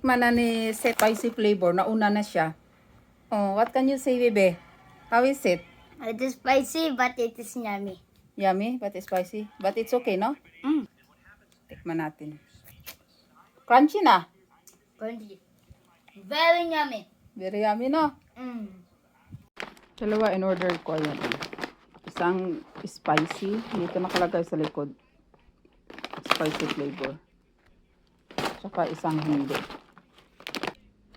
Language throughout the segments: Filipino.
natikman na ni Seth spicy flavor. Nauna na siya. Oh, what can you say, bebe? How is it? It is spicy, but it is yummy. Yummy, but it's spicy. But it's okay, no? Mm. Tikman natin. Crunchy na. Crunchy. Very yummy. Very yummy, no? Mm. Dalawa in order ko. Ayan. Isang spicy. Dito nakalagay sa likod. Spicy flavor. Tsaka isang hindi.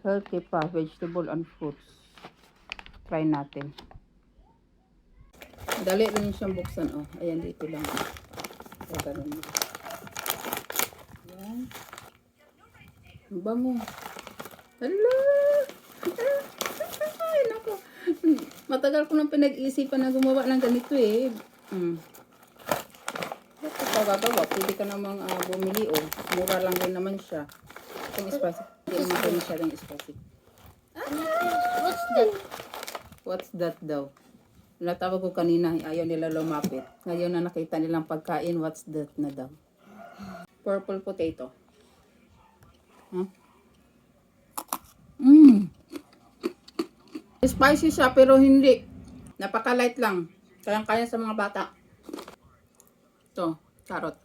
Healthy pa. Vegetable and fruits. Try natin. Dali lang siyang buksan. Oh. Ayan, dito lang. So, ganun. Ayan. Ang bango. Hala! Ay, naku. Matagal ko nang pinag-iisipan na gumawa ng ganito eh. Ito pa gagawa. Pwede ka namang bumili oh. Mura lang din naman siya. Itong spicy. Hindi naman kayo masyadong spicy. What's that? What's that daw? Natawag ko kanina. Ayaw nila lumapit. Ngayon na nakita nilang pagkain. What's that na daw? Purple potato. Huh? Spicy siya pero hindi. Napaka-light lang. Kayang-kaya sa mga bata. Ito, carrot.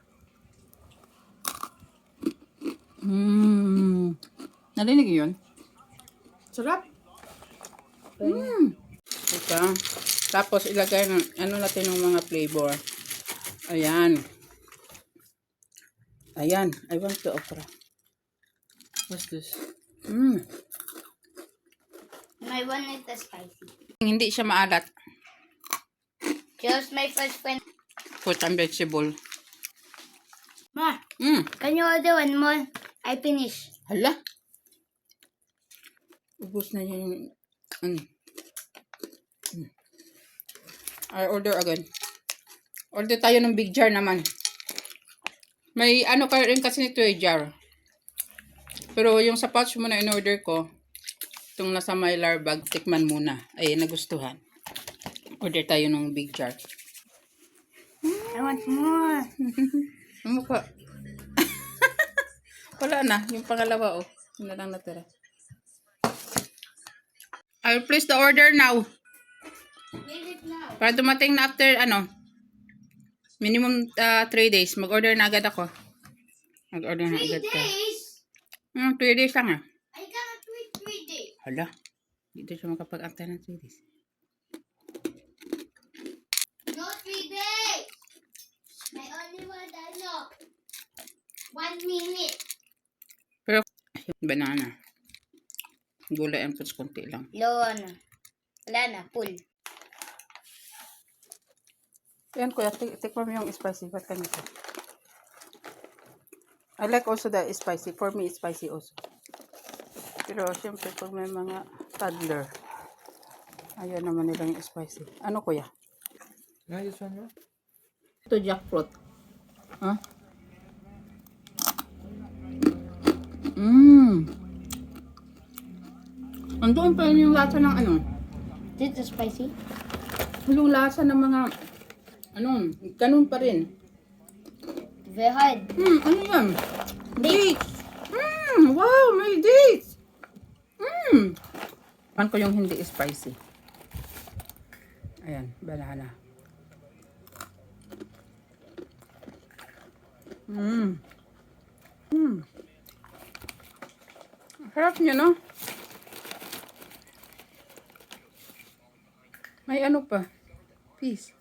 Narinig yun? Sarap. Ito. Tapos ilagay ng ano natin ng mga flavor. Ayan. Ayan. I want the okra. What's this? My one is the spicy. Hindi siya maalat. Just my first friend. Fruit and vegetable. Ma, can you order one more? I finish. Hala. Ubus na yung I order again. Order tayo ng big jar naman. May ano ka rin kasi nito eh, jar. Pero yung sa pouch muna in-order ko, itong nasa mylar bag, tikman muna. Ay, nagustuhan. Order tayo ng big jar. I want more. Ano ka? Wala na. Yung pangalawa, oh. Yun na lang natira. I'll place the order now. Get it now. Para dumating na after, minimum 3 days. Mag-order na agad ako. Mag-order na 3 agad ka. days? 3 days lang I cannot wait 3 days. Hala. Dito siya makapag-antay ng 3 days. No 3 days. I only want 1 minute. Pero, banana. Gulay and fruits konti lang. Low na. Wala na. Full. Yan kuya, tikman mo yung spicy. Ba't ganito? I like also the spicy. For me, it's spicy also. Pero, syempre, pag may mga toddler, ayaw naman nila yung spicy. Ano kuya? This one, no? Ito jackfruit. Huh? Andoon pa rin yung lasa ng This is spicy? yung lasa ng mga, ganun pa rin. Very hard. Ano yan? Dates! Wow, may dates! Ano ko yung hindi spicy? Ayan, banana. Harap niya, no? May ano pa? Peace.